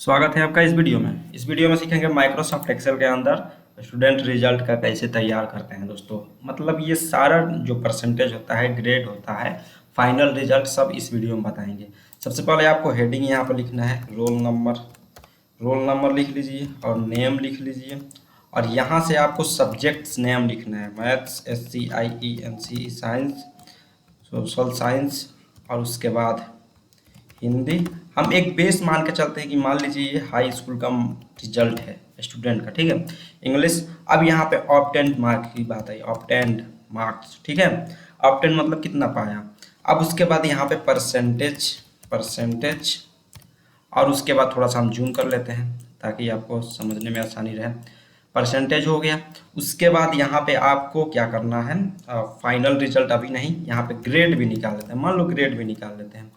स्वागत है आपका इस वीडियो में। इस वीडियो में सीखेंगे माइक्रोसॉफ्ट एक्सेल के अंदर स्टूडेंट रिजल्ट का कैसे तैयार करते हैं दोस्तों। मतलब ये सारा जो परसेंटेज होता है, ग्रेड होता है, फाइनल रिजल्ट सब इस वीडियो में बताएंगे। सबसे पहले आपको हेडिंग यहाँ पर लिखना है, रोल नंबर लिख लीजिए और नेम लिख लीजिए। और यहाँ से आपको सब्जेक्ट्स नेम लिखना है, maths SCIENC, science, social science, और उसके बाद हिंदी। हम एक बेस मान के चलते हैं कि मान लीजिए ये हाई स्कूल का रिजल्ट है स्टूडेंट का, ठीक है। इंग्लिश, अब यहाँ पे ऑब्टेंड मार्क की बात है, ऑब्टेंड मार्क्स, ठीक है। ऑब्टेंड मतलब कितना पाया। अब उसके बाद यहाँ पे परसेंटेज और उसके बाद थोड़ा सा हम जूम कर लेते हैं ताकि आपको समझने में आसानी रहे। परसेंटेज हो गया। उसके बाद यहाँ पे आपको क्या करना है, फाइनल रिजल्ट अभी नहीं, यहाँ पे ग्रेड भी निकाल लेते हैं। मान लो ग्रेड भी निकाल लेते हैं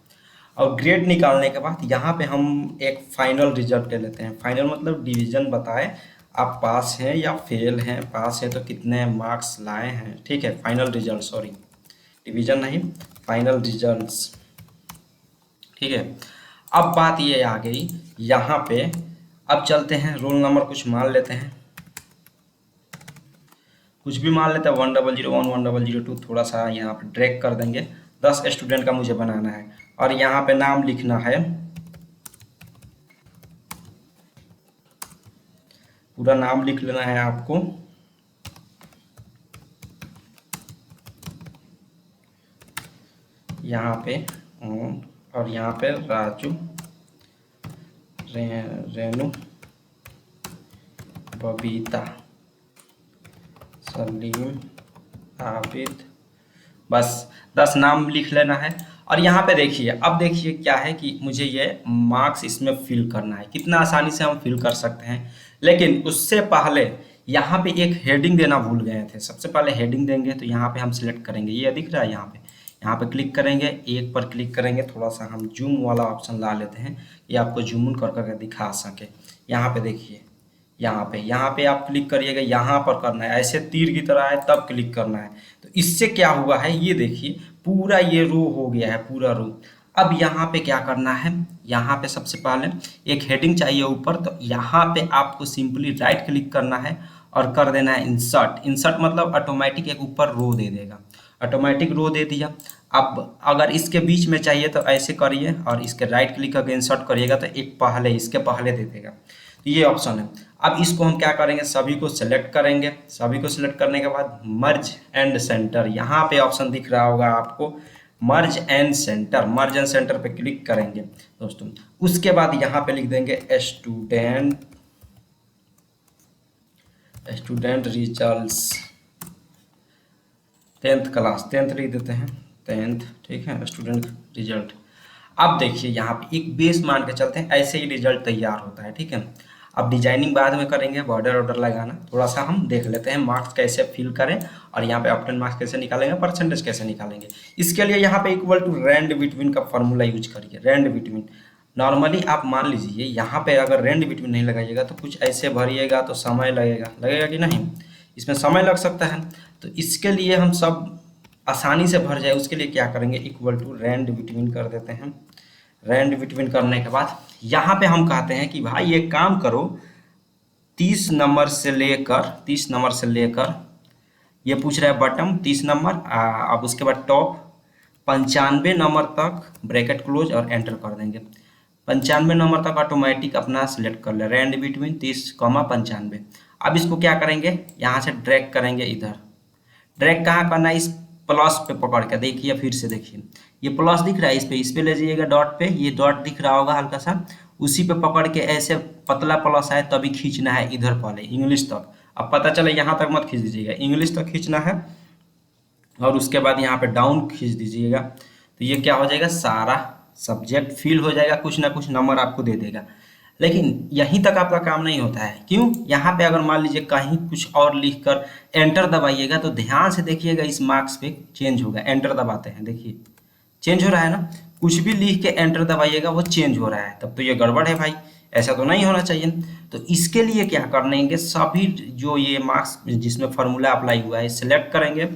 और ग्रेड निकालने के बाद यहाँ पे हम एक फाइनल रिजल्ट ले लेते हैं। फाइनल मतलब डिवीजन बताए आप पास हैं या फेल हैं। पास है तो कितने मार्क्स लाए हैं, ठीक है। फाइनल रिजल्ट, सॉरी डिवीजन नहीं, फाइनल रिजल्ट्स, ठीक है। अब बात ये आ गई यहाँ पे, अब चलते हैं रोल नंबर कुछ मान लेते हैं, कुछ भी मान लेते हैं, 1001, 1002, थोड़ा सा यहाँ पे ड्रैग कर देंगे। 10 स्टूडेंट का मुझे बनाना है और यहाँ पे नाम लिखना है, पूरा नाम लिख लेना है आपको। यहाँ पे और यहाँ पे राजू, रेनू, बबीता, सलीम, आबिद, बस 10 नाम लिख लेना है। और यहाँ पे देखिए, अब देखिए क्या है कि मुझे ये मार्क्स इसमें फिल करना है। कितना आसानी से हम फिल कर सकते हैं, लेकिन उससे पहले यहाँ पे एक हेडिंग देना भूल गए थे। सबसे पहले हेडिंग देंगे तो यहाँ पे हम सिलेक्ट करेंगे, ये दिख रहा है यहाँ पे क्लिक करेंगे, एक पर क्लिक करेंगे। थोड़ा सा हम जूम वाला ऑप्शन ला लेते हैं, ये आपको जूम इन कर करके दिखा सके। यहाँ पे देखिए, यहाँ पे आप क्लिक करिएगा, यहाँ पर करना है, ऐसे तीर की तरह है तब क्लिक करना है। तो इससे क्या हुआ है, ये देखिए पूरा ये रो हो गया है, पूरा रो। अब यहाँ पे क्या करना है, यहाँ पे सबसे पहले एक हेडिंग चाहिए ऊपर, तो यहाँ पे आपको सिंपली राइट क्लिक करना है और कर देना है इंसर्ट। इंसर्ट मतलब ऑटोमेटिक एक ऊपर रो दे देगा, ऑटोमेटिक रो दे दिया। अब अगर इसके बीच में चाहिए तो ऐसे करिए और इसके राइट क्लिक करके इंसर्ट करिएगा तो एक पहले, इसके पहले दे देगा। तो ये ऑप्शन है। अब इसको हम क्या करेंगे, सभी को सिलेक्ट करेंगे। सभी को सिलेक्ट करने के बाद मर्ज एंड सेंटर, यहाँ पे ऑप्शन दिख रहा होगा आपको, मर्ज and centre. Merge and centre पे क्लिक करेंगे दोस्तों। उसके बाद यहाँ पे लिख देंगे student results, 10th class, 10th लिख देते हैं, 10th, ठीक है, स्टूडेंट रिजल्ट। अब देखिए यहाँ पे एक बेस मान के चलते हैं, ऐसे ही रिजल्ट तैयार होता है, ठीक है। अब डिजाइनिंग बाद में करेंगे, बॉर्डर ऑर्डर लगाना। थोड़ा सा हम देख लेते हैं मार्क्स कैसे फिल करें और यहाँ पे ऑप्टेन मार्क्स कैसे निकालेंगे, परसेंटेज कैसे निकालेंगे। इसके लिए यहाँ पे इक्वल टू रेंड बिटवीन का फॉर्मूला यूज करिए। रेंड बिटवीन नॉर्मली आप मान लीजिए यहाँ पे अगर रेंड बिटवीन नहीं लगाइएगा तो कुछ ऐसे भरिएगा तो समय लगेगा कि नहीं, इसमें समय लग सकता है। तो इसके लिए हम सब आसानी से भर जाए उसके लिए क्या करेंगे, इक्वल टू रेंड बिटवीन कर देते हैं। रेंड बिटवीन करने के बाद यहाँ पे हम कहते हैं कि भाई एक काम करो, 30 नंबर से लेकर ये पूछ रहा है बटम 30 नंबर, अब उसके बाद टॉप 95 नंबर तक ब्रैकेट क्लोज और एंटर कर देंगे। 95 नंबर तक ऑटोमेटिक अपना सिलेक्ट कर ले, रेंड बिटवीन 30, 95। अब इसको क्या करेंगे, यहाँ से ड्रैग करेंगे इधर। ड्रैग कहाँ करना है, इस प्लस पे पकड़ के देखिए, फिर से देखिए ये प्लस दिख रहा है, इस पे ले जाइएगा डॉट पे, ये डॉट दिख रहा होगा हल्का सा, उसी पे पकड़ के ऐसे पतला प्लस आए तभी खींचना है इधर पहले इंग्लिश तक। अब पता चले यहाँ तक मत खींच दीजिएगा, इंग्लिश तक खींचना है और उसके बाद यहाँ पे डाउन खींच दीजिएगा। तो ये क्या हो जाएगा, सारा सब्जेक्ट फिल हो जाएगा, कुछ ना कुछ नंबर आपको दे देगा। लेकिन यहीं तक आपका काम नहीं होता है, क्यों, यहाँ पे अगर मान लीजिए कहीं कुछ और लिख कर एंटर दबाइएगा तो ध्यान से देखिएगा इस मार्क्स पे चेंज होगा। एंटर दबाते हैं, देखिए चेंज हो रहा है ना, कुछ भी लिख के एंटर दबाइएगा वो चेंज हो रहा है, तब तो ये गड़बड़ है भाई, ऐसा तो नहीं होना चाहिए। तो इसके लिए क्या करेंगे, सभी जो ये मार्क्स जिसमें फॉर्मूला अप्लाई हुआ है सिलेक्ट करेंगे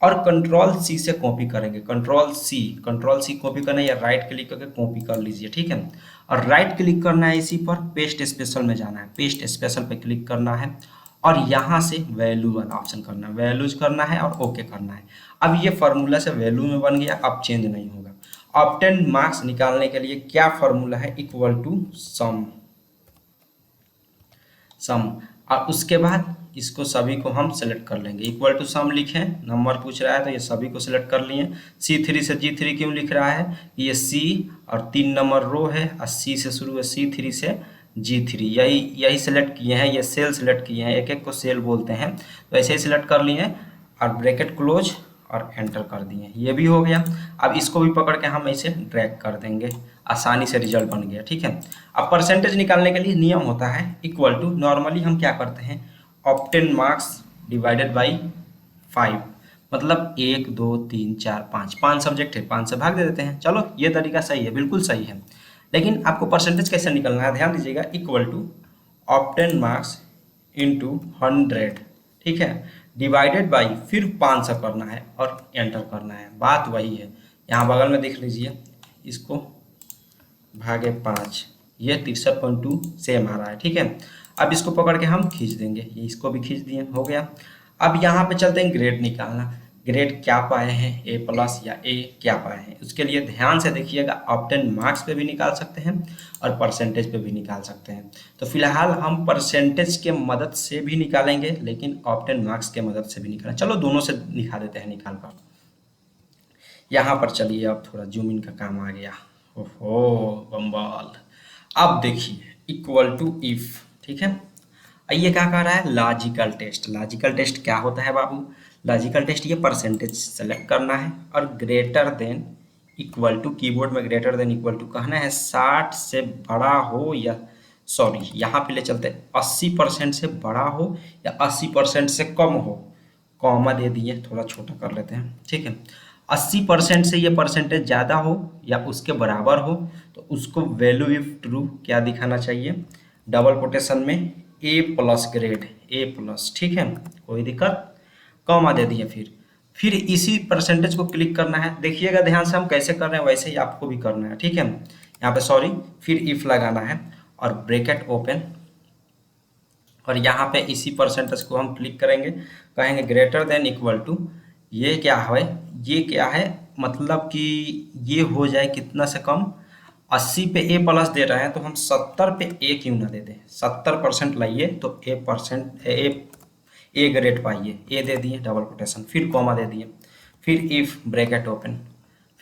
और कंट्रोल C से कॉपी करेंगे। कंट्रोल C कॉपी करना या राइट क्लिक करके कॉपी कर लीजिए, ठीक है। और राइट क्लिक करना है इसी पर, पेस्ट स्पेशल में जाना है, पेस्ट स्पेशल पे क्लिक करना है और यहाँ से वैल्यू वाला ऑप्शन करना है, वैल्यूज करना है और ओके करना है। अब ये फार्मूला से वैल्यू में बन गया, अब चेंज नहीं होगा। ऑब्टेन मार्क्स निकालने के लिए क्या फार्मूला है, इक्वल टू सम, सम, और उसके बाद इसको सभी को हम सेलेक्ट कर लेंगे, इक्वल टू सम लिखें, नंबर पूछ रहा है तो ये सभी को सेलेक्ट कर लिए। C3 से G3 क्यों लिख रहा है, ये C और 3 नंबर रो है और C से शुरू है, C3 से G3, यही सेलेक्ट किए हैं, ये सेल सेलेक्ट किए हैं, एक एक को सेल बोलते हैं, तो ऐसे ही सेलेक्ट कर लिए और ब्रैकेट क्लोज और एंटर कर दिए, ये भी हो गया। अब इसको भी पकड़ के हम ऐसे ड्रैग कर देंगे, आसानी से रिजल्ट बन गया, ठीक है। अब परसेंटेज निकालने के लिए नियम होता है इक्वल टू, नॉर्मली हम क्या करते हैं, ऑब्टेन मार्क्स डिवाइडेड बाई 5, मतलब 1 2 3 4 5 सब्जेक्ट है, 5 से भाग दे देते हैं। चलो ये तरीका सही है, बिल्कुल सही है, लेकिन आपको परसेंटेज कैसे निकलना है ध्यान दीजिएगा, equal to obtain marks into 100, ठीक है, डिवाइडेड बाई फिर 500 करना है और एंटर करना है, बात वही है। यहाँ बगल में देख लीजिए, इसको भागे 5, ये 63.2 सेम आ रहा है, ठीक है। अब इसको पकड़ के हम खींच देंगे, ये इसको भी खींच दिए, हो गया। अब यहाँ पे चलते हैं ग्रेड निकालना, ग्रेड क्या पाए हैं, A+ या A क्या पाए हैं, उसके लिए ध्यान से देखिएगा, ऑब्टेन मार्क्स पे भी निकाल सकते हैं और परसेंटेज पे भी निकाल सकते हैं। तो फिलहाल हम परसेंटेज के मदद से भी निकालेंगे, लेकिन ऑब्टेन मार्क्स के मदद से भी निकालें, चलो दोनों से दिखा देते हैं निकाल कर। यहाँ पर चलिए, अब थोड़ा जूम इन का काम आ गया, ओहो बम्बाल। अब देखिए इक्वल टू इफ, ठीक है, ये क्या कह रहा है, लॉजिकल टेस्ट। लॉजिकल टेस्ट क्या होता है बाबू, लॉजिकल टेस्ट ये परसेंटेज सेलेक्ट करना है और greater than equal to, keyboard में ग्रेटर देन इक्वल टू कहना है 60 से बड़ा हो, या सॉरी यहाँ पे ले चलते 80% से बड़ा हो या 80% से कम हो, कॉमा दे दिए, थोड़ा छोटा कर लेते हैं, ठीक है। 80% से ये परसेंटेज ज़्यादा हो या उसके बराबर हो तो उसको वैल्यू इफ ट्रू क्या दिखाना चाहिए, डबल कोटेशन में A+ ग्रेड, A+, ठीक है, कोई दिक्कत, कॉमा दे दिए, फिर इसी परसेंटेज को क्लिक करना है। देखिएगा ध्यान से हम कैसे कर रहे हैं वैसे ही आपको भी करना है, ठीक है। यहाँ पे सॉरी, फिर इफ लगाना है और ब्रैकेट ओपन, और यहाँ पे इसी परसेंटेज को हम क्लिक करेंगे, कहेंगे ग्रेटर देन इक्वल टू, ये क्या है, ये क्या है, मतलब कि ये हो जाए कितना से कम, 80 पे A+ दे रहे हैं तो हम 70 पे A क्यों ना दे दें, 70% लाइए तो A ग्रेड पाइए, A दे दिए, डबल कोटेशन, फिर कॉमा दे दिए, फिर इफ ब्रैकेट ओपन,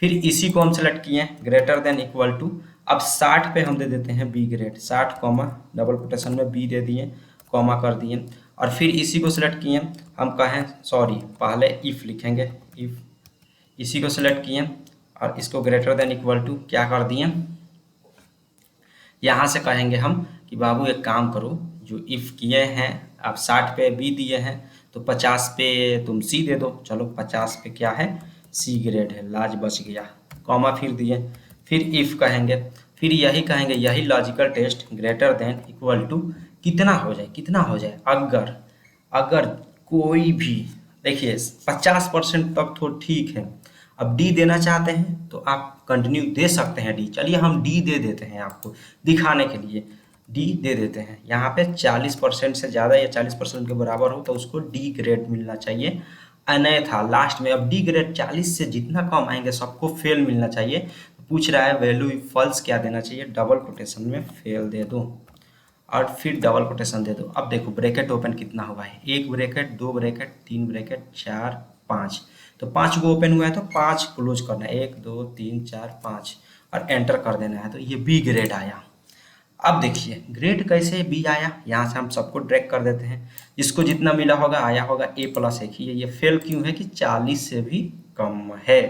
फिर इसी को हम सेलेक्ट किए ग्रेटर देन इक्वल टू, अब 60 पे हम दे देते हैं B grade, 60 comma double quotation में B दे दिए, कॉमा कर दिए, और फिर इसी को सिलेक्ट किए, हम कहें सॉरी पहले इफ लिखेंगे, इफ, इसी को सिलेक्ट किए और इसको ग्रेटर देन इक्वल टू क्या कर दिए, यहाँ से कहेंगे हम कि बाबू एक काम करो, जो इफ किए हैं आप 60 पे B दिए हैं तो 50 पे तुम C दे दो, चलो 50 पे क्या है, C ग्रेड है, लाज बच गया, कॉमा फिर दिए, फिर इफ कहेंगे, फिर यही कहेंगे, यही logical test greater than equal to कितना हो जाए, कितना हो जाए, अगर कोई भी, देखिए 50% तक तो ठीक है, अब डी देना चाहते हैं तो आप कंटिन्यू दे सकते हैं डी, चलिए हम डी दे देते हैं आपको दिखाने के लिए, डी दे देते हैं। यहाँ पे 40% से ज़्यादा या 40% के बराबर हो तो उसको डी ग्रेड मिलना चाहिए, अन्यथा लास्ट में अब डी ग्रेड 40 से जितना कम आएंगे सबको फेल मिलना चाहिए। पूछ रहा है वैल्यू फॉल्स क्या देना चाहिए, डबल कोटेशन में फेल दे दो और फिर डबल कोटेशन दे दो। अब देखो ब्रैकेट ओपन कितना हुआ है, 1 ब्रैकेट 2 ब्रैकेट 3 ब्रैकेट 4 5, तो 5 को ओपन हुआ है तो 5 क्लोज करना है, 1 2 3 4 5 और एंटर कर देना है, तो ये बी ग्रेड आया। अब देखिए ग्रेड कैसे बी आया, यहाँ से हम सबको ड्रैग कर देते हैं, जिसको जितना मिला होगा आया होगा A+ एक ही है, ये फेल क्यों है कि 40 से भी कम है,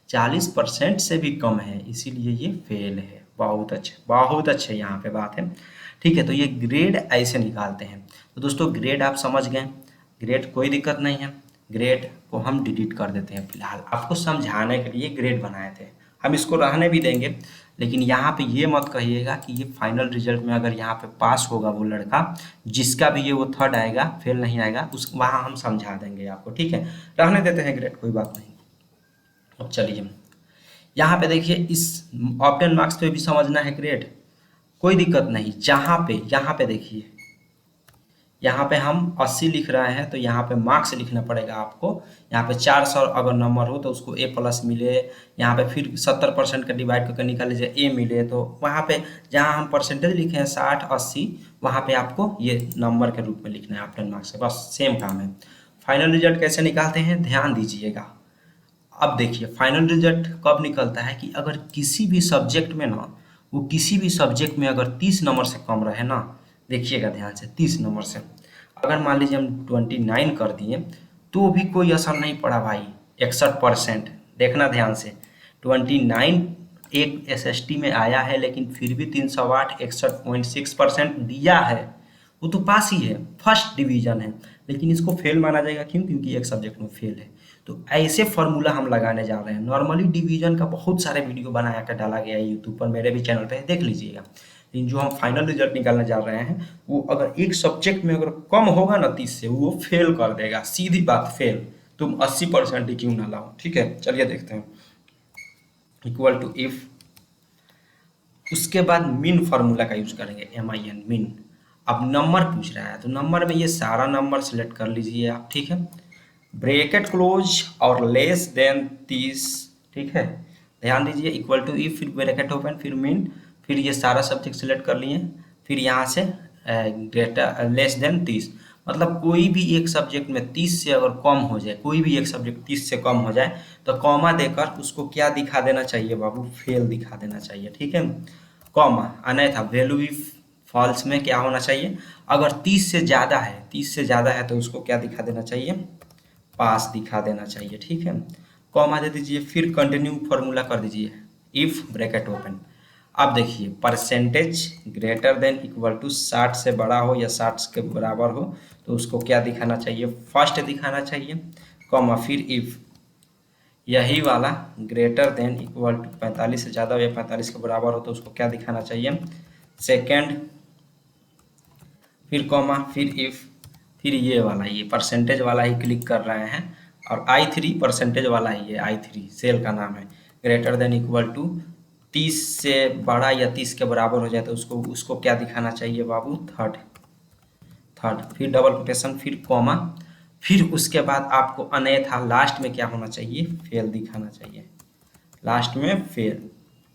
40% से भी कम है, इसीलिए ये फेल है। बहुत अच्छे यहाँ पे बात है, ठीक है। तो ये ग्रेड ऐसे निकालते हैं। तो दोस्तों ग्रेड आप समझ गए, ग्रेड कोई दिक्कत नहीं है, ग्रेड को हम डिलीट कर देते हैं, फिलहाल आपको समझाने के लिए ग्रेड बनाए थे, हम इसको रहने भी देंगे, लेकिन यहाँ पे ये मत कहिएगा कि ये फाइनल रिजल्ट में अगर यहाँ पे पास होगा वो लड़का, जिसका भी ये वो थर्ड आएगा, फेल नहीं आएगा, उस वहाँ हम समझा देंगे आपको, ठीक है, रहने देते हैं ग्रेड, कोई बात नहीं। अब चलिए यहाँ पे देखिए, इस ऑब्टेन मार्क्स पे भी समझना है ग्रेड, कोई दिक्कत नहीं। यहाँ पे देखिए, यहाँ पे हम 80 लिख रहे हैं तो यहाँ पे मार्क्स लिखना पड़ेगा आपको। यहाँ पे 400 अगर नंबर हो तो उसको ए प्लस मिले। यहाँ पे फिर 70% का डिवाइड करके निकाल लीजिए ए मिले। तो वहाँ पे जहाँ हम परसेंटेज लिखे हैं 60 80, वहाँ पे आपको ये नंबर के रूप में लिखना है आफ्टर मार्क्स से, बस सेम काम है। फाइनल रिजल्ट कैसे निकालते हैं ध्यान दीजिएगा। अब देखिए फाइनल रिजल्ट कब निकलता है कि अगर किसी भी सब्जेक्ट में ना, वो किसी भी सब्जेक्ट में अगर 30 नंबर से कम रहे ना, देखिएगा ध्यान से, 30 नंबर से अगर मान लीजिए हम 29 कर दिए तो भी कोई असर नहीं पड़ा भाई। 61%, देखना ध्यान से, 29 एक एसएसटी में आया है लेकिन फिर भी 308 61.6% दिया है, वो तो पास ही है, फर्स्ट डिवीजन है। लेकिन इसको फेल माना जाएगा, क्यों? क्योंकि एक सब्जेक्ट में फेल है। तो ऐसे फॉर्मूला हम लगाने जा रहे हैं। नॉर्मली डिवीजन का बहुत सारे वीडियो बनाया कर डाला गया है यूट्यूब पर, मेरे भी चैनल पे देख लीजिएगा। लेकिन जो हम फाइनल रिजल्ट निकालने जा रहे हैं, वो अगर एक सब्जेक्ट में अगर कम होगा ना 30 से, वो फेल कर देगा, सीधी बात फेल। तुम 80% ही क्यों ना लाओ। ठीक है, चलिए देखते हैं। इक्वल टू इफ, उसके बाद मिन फार्मूला का यूज करेंगे, MIN मिन। अब नंबर पूछ रहा है तो नंबर में ये सारा नंबर सिलेक्ट कर लीजिए आप। ठीक है, ब्रैकेट क्लोज और लेस देन 30। ठीक है, ध्यान दीजिए, इक्वल टू इफ, फिर ब्रैकेट ओपन, फिर मिन, फिर ये सारा सब्जेक्ट सिलेक्ट कर लिए, फिर यहाँ से ग्रेटर लेस देन 30। मतलब कोई भी एक सब्जेक्ट में 30 से अगर कम हो जाए, कोई भी एक सब्जेक्ट 30 से कम हो जाए तो कॉमा देकर उसको क्या दिखा देना चाहिए बाबू? फेल दिखा देना चाहिए। ठीक है, कॉमा, अन्यथा वैल्यू भी फॉल्स में क्या होना चाहिए? अगर 30 से ज़्यादा है, 30 से ज़्यादा है तो उसको क्या दिखा देना चाहिए? पास दिखा देना चाहिए। ठीक है, कॉमा दे दीजिए, फिर कंटिन्यू फार्मूला कर दीजिए, इफ ब्रैकेट ओपन। अब देखिए percentage greater than equal to 60 से बड़ा हो या 60 के बराबर हो तो उसको क्या दिखाना चाहिए? फर्स्ट दिखाना चाहिए, कॉमा, फिर इफ यही वाला ग्रेटर देन इक्वल टू 45 से ज़्यादा हो या 45 के बराबर हो तो उसको क्या दिखाना चाहिए? सेकेंड, फिर कॉमा, फिर इफ, फिर ये वाला, ये परसेंटेज वाला ही क्लिक कर रहे हैं, और I3 परसेंटेज वाला ही है, I3 सेल का नाम है। ग्रेटर देन इक्वल टू 30 से बड़ा या 30 के बराबर हो जाए तो उसको क्या दिखाना चाहिए बाबू? थर्ड, फिर डबल कोटेशन, फिर कॉमा, फिर उसके बाद आपको अन्यथा लास्ट में क्या होना चाहिए? फेल दिखाना चाहिए, लास्ट में फेल।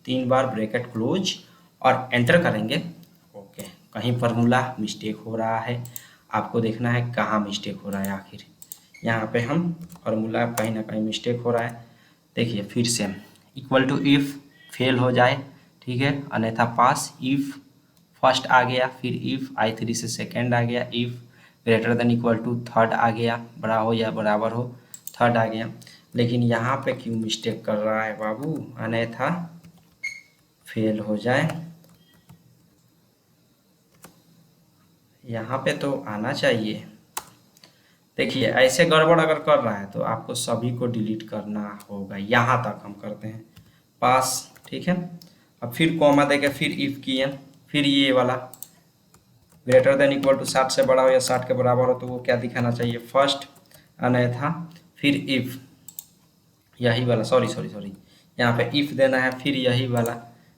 3 बार ब्रैकेट क्लोज और एंटर करेंगे। ओके, कहीं फार्मूला मिस्टेक हो रहा है, आपको देखना है कहाँ मिस्टेक हो रहा है आखिर। यहाँ पे हम फार्मूला कहीं ना कहीं मिस्टेक हो रहा है। देखिए फिर से, इक्वल टू इफ फेल हो जाए, ठीक है, अन्यथा पास। इफ फर्स्ट आ गया, फिर इफ I3 से सेकेंड आ गया, if greater than equal to third आ गया, बड़ा हो या बराबर हो, थर्ड आ गया। लेकिन यहाँ पे क्यों मिस्टेक कर रहा है बाबू? अन्यथा फेल हो जाए, यहाँ पे तो आना चाहिए। देखिए ऐसे गड़बड़ अगर कर रहा है तो आपको सभी को डिलीट करना होगा। यहाँ तक हम करते हैं, पास। ठीक है, अब फिर कॉमा देके फिर इफ किए, फिर ये वाला ग्रेटर देन इक्वल टू 60 से बड़ा हो या 60 के बराबर हो तो वो क्या दिखाना चाहिए? फर्स्ट, अन्यथा फिर इफ यही वाला, सॉरी यहाँ पे इफ देना है, फिर यही वाला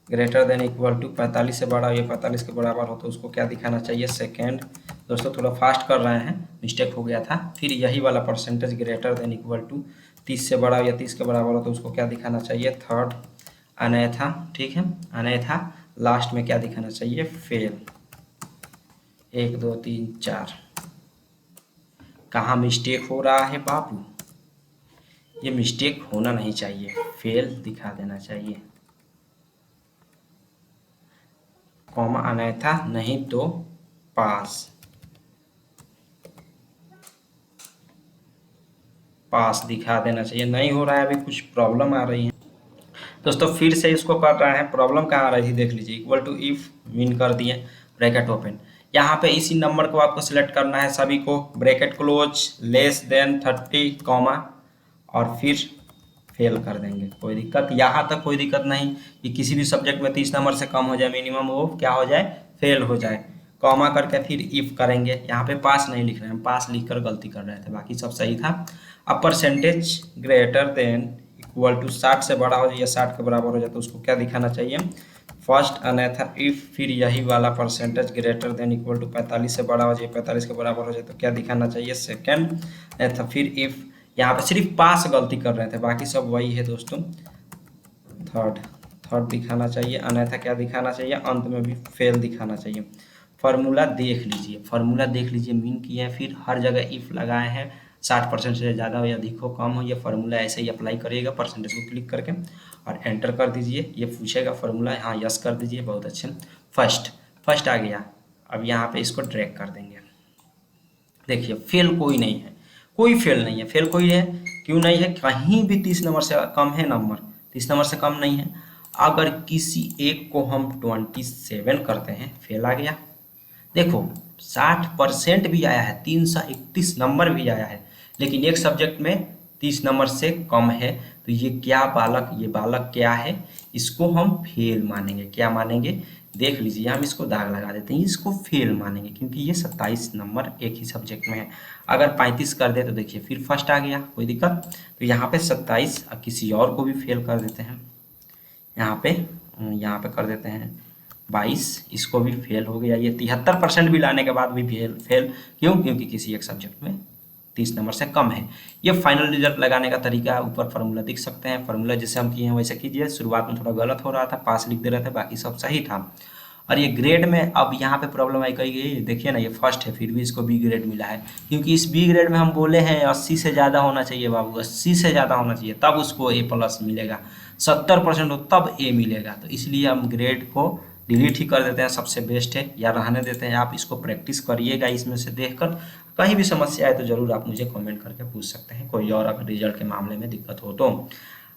ग्रेटर देन इक्वल टू 45 से बड़ा हो या 45 के बराबर हो तो उसको क्या दिखाना चाहिए? सेकेंड। दोस्तों थोड़ा फास्ट कर रहे हैं, मिस्टेक हो गया था। फिर यही वाला percentage greater than equal to 30 से बड़ा हो या 30 के बराबर हो तो उसको क्या दिखाना चाहिए? थर्ड, अन्यथा। ठीक है, अन्यथा लास्ट में क्या दिखाना चाहिए? फेल। 1 2 3 4। कहाँ मिस्टेक हो रहा है बाबू? ये मिस्टेक होना नहीं चाहिए, फेल दिखा देना चाहिए, कॉमा, अन्यथा नहीं तो पास। पास दिखा देना चाहिए। नहीं हो रहा है, अभी कुछ प्रॉब्लम आ रही है दोस्तों। फिर से इसको कर रहे हैं, प्रॉब्लम कहाँ आ रही थी देख लीजिए। इक्वल टू इफ मीन कर दिए, ब्रैकेट ओपन। यहाँ पे इसी नंबर को आपको सिलेक्ट करना है सभी को, bracket close, less than 30 comma, और फिर फेल कर देंगे। कोई दिक्कत यहाँ तक? कोई दिक्कत नहीं कि किसी भी सब्जेक्ट में 30 नंबर से कम हो जाए, मिनिमम वो क्या हो जाए? फेल हो जाए। कॉमा करके फिर इफ करेंगे। यहाँ पे पास नहीं लिख रहे हैं, पास लिखकर गलती कर रहे थे, बाकी सब सही था। अब percentage greater than equal to 60 से बड़ा हो जाए या 60 के बराबर हो जाए तो उसको क्या दिखाना चाहिए? फर्स्ट अन्यथा इफ फिर यही वाला percentage greater than equal to 45 से बड़ा हो जाए, 45 के बराबर हो जाए तो क्या दिखाना चाहिए, सेकेंड अन्यथा फिर इफ, यहाँ पे सिर्फ पास गलती कर रहे थे, बाकी सब वही है दोस्तों, थर्ड थर्ड दिखाना चाहिए, अन्यथा क्या दिखाना चाहिए, अंत में भी फेल दिखाना चाहिए। फार्मूला देख लीजिए, फार्मूला देख लीजिए, मीन किया है, फिर हर जगह इफ लगाए हैं, 60% से ज़्यादा हो या अधिक हो कम हो, ये फार्मूला ऐसे ही अप्लाई करिएगा, परसेंटेज को क्लिक करके और एंटर कर दीजिए। ये पूछेगा फार्मूला, हाँ यस कर दीजिए, बहुत अच्छे। फर्स्ट आ गया, अब यहाँ पे इसको ड्रैग कर देंगे। देखिए फेल कोई नहीं है, कोई फेल नहीं है, फेल कोई है क्यों नहीं है, कहीं भी 30 नंबर से कम है, नंबर 30 नंबर से कम नहीं है। अगर किसी एक को हम 27 करते हैं, फेल आ गया। देखो 60% भी आया है, 331 नंबर भी आया है, लेकिन एक सब्जेक्ट में 30 नंबर से कम है, तो ये क्या बालक, ये बालक क्या है, इसको हम फेल मानेंगे। क्या मानेंगे, देख लीजिए, हम इसको दाग लगा देते हैं, इसको फेल मानेंगे क्योंकि ये 27 नंबर एक ही सब्जेक्ट में है। अगर 35 कर दे तो देखिए फिर फर्स्ट आ गया, कोई दिक्कत, तो यहाँ पे 27, किसी और को भी फेल कर देते हैं, यहाँ पे कर देते हैं 22, इसको भी फेल हो गया। ये 73% भी लाने के बाद भी फेल क्यों, क्योंकि किसी एक सब्जेक्ट में 30 नंबर से कम है। ये फाइनल रिजल्ट लगाने का तरीका, ऊपर फार्मूला दिख सकते हैं, फार्मूला जैसे हम किए हैं वैसे कीजिए। शुरुआत में थोड़ा गलत हो रहा था, पास लिख दे रहे थे, बाकी सब सही था। और ये ग्रेड में अब यहाँ पे प्रॉब्लम आई कही गई, देखिए ना, ये फर्स्ट है फिर भी इसको बी ग्रेड मिला है, क्योंकि इस बी ग्रेड में हम बोले हैं 80 से ज़्यादा होना चाहिए बाबू, 80 से ज़्यादा होना चाहिए, तब उसको A+ मिलेगा, 70% हो तब A मिलेगा। तो इसलिए हम ग्रेड को डिलीट ही कर देते हैं, सबसे बेस्ट है, या रहने देते हैं। आप इसको प्रैक्टिस करिएगा, इसमें से देखकर कहीं भी समस्या आए तो ज़रूर आप मुझे कमेंट करके पूछ सकते हैं, कोई और अगर रिजल्ट के मामले में दिक्कत हो तो।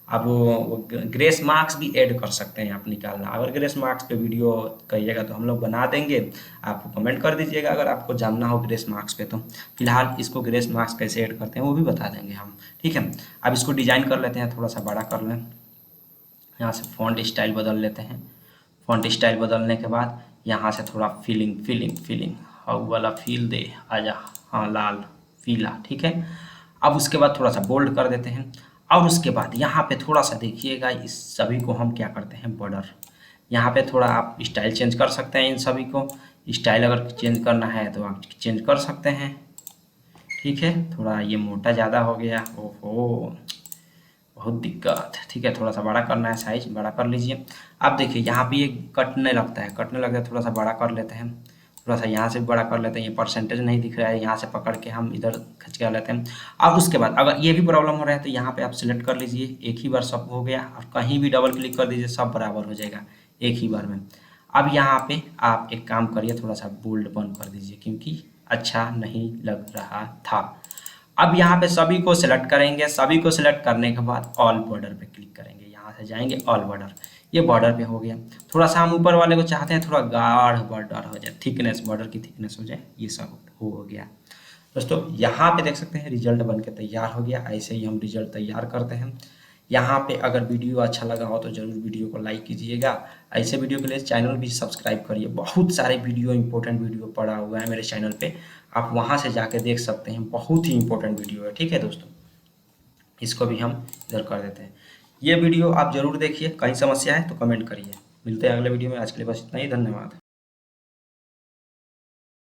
अब वो ग्रेस मार्क्स भी ऐड कर सकते हैं आप निकालना, अगर ग्रेस मार्क्स पे वीडियो कहिएगा तो हम लोग बना देंगे, आप कमेंट कर दीजिएगा अगर आपको जानना हो ग्रेस मार्क्स पे। तो फिलहाल इसको ग्रेस मार्क्स कैसे ऐड करते हैं वो भी बता देंगे हम, ठीक है। अब इसको डिजाइन कर लेते हैं, थोड़ा सा बड़ा कर लें, यहाँ से फॉन्ट स्टाइल बदल लेते हैं। फॉन्ट स्टाइल बदलने के बाद यहाँ से थोड़ा फीलिंग और वाला फील दे आजा, हाँ लाल पीला, ठीक है। अब उसके बाद थोड़ा सा बोल्ड कर देते हैं, और उसके बाद यहाँ पे थोड़ा सा देखिएगा, इस सभी को हम क्या करते हैं, बॉर्डर, यहाँ पे थोड़ा आप स्टाइल चेंज कर सकते हैं, इन सभी को स्टाइल अगर चेंज करना है तो आप चेंज कर सकते हैं, ठीक है। थोड़ा ये मोटा ज़्यादा हो गया, ओहो बहुत दिक्कत, ठीक है। थोड़ा सा बड़ा करना है, साइज बड़ा कर लीजिए। अब देखिए यहाँ पे ये कटने लगता है, थोड़ा सा बड़ा कर लेते हैं, थोड़ा सा यहाँ से भी बड़ा कर लेते हैं, ये परसेंटेज नहीं दिख रहा है, यहाँ से पकड़ के हम इधर खींच के लेते हैं। अब उसके बाद अगर ये भी प्रॉब्लम हो रहा है तो यहाँ पे आप सिलेक्ट कर लीजिए, एक ही बार सब हो गया, और कहीं भी डबल क्लिक कर दीजिए, सब बराबर हो जाएगा एक ही बार में। अब यहाँ पे आप एक काम करिए, थोड़ा सा बोल्ड बंद कर दीजिए क्योंकि अच्छा नहीं लग रहा था। अब यहाँ पे सभी को सिलेक्ट करेंगे, सभी को सिलेक्ट करने के बाद ऑल बॉर्डर पे क्लिक करेंगे, यहाँ से जाएंगे ऑल बॉर्डर, ये बॉर्डर पे हो गया। थोड़ा सा हम ऊपर वाले को चाहते हैं थोड़ा गाढ़ बॉर्डर हो जाए, थिकनेस, बॉर्डर की थिकनेस हो जाए, ये सब हो गया। दोस्तों यहाँ पे देख सकते हैं रिजल्ट बन के तैयार हो गया, ऐसे ही हम रिजल्ट तैयार करते हैं। यहाँ पे अगर वीडियो अच्छा लगा हो तो ज़रूर वीडियो को लाइक कीजिएगा, ऐसे वीडियो के लिए चैनल भी सब्सक्राइब करिए, बहुत सारे वीडियो इंपॉर्टेंट वीडियो पड़ा हुआ है मेरे चैनल पे, आप वहाँ से जाके देख सकते हैं, बहुत ही इंपॉर्टेंट वीडियो है, ठीक है दोस्तों। इसको भी हम इधर कर देते हैं। ये वीडियो आप ज़रूर देखिए, कहीं समस्या है तो कमेंट करिए। मिलते हैं अगले वीडियो में, आज के लिए बस इतना ही, धन्यवाद।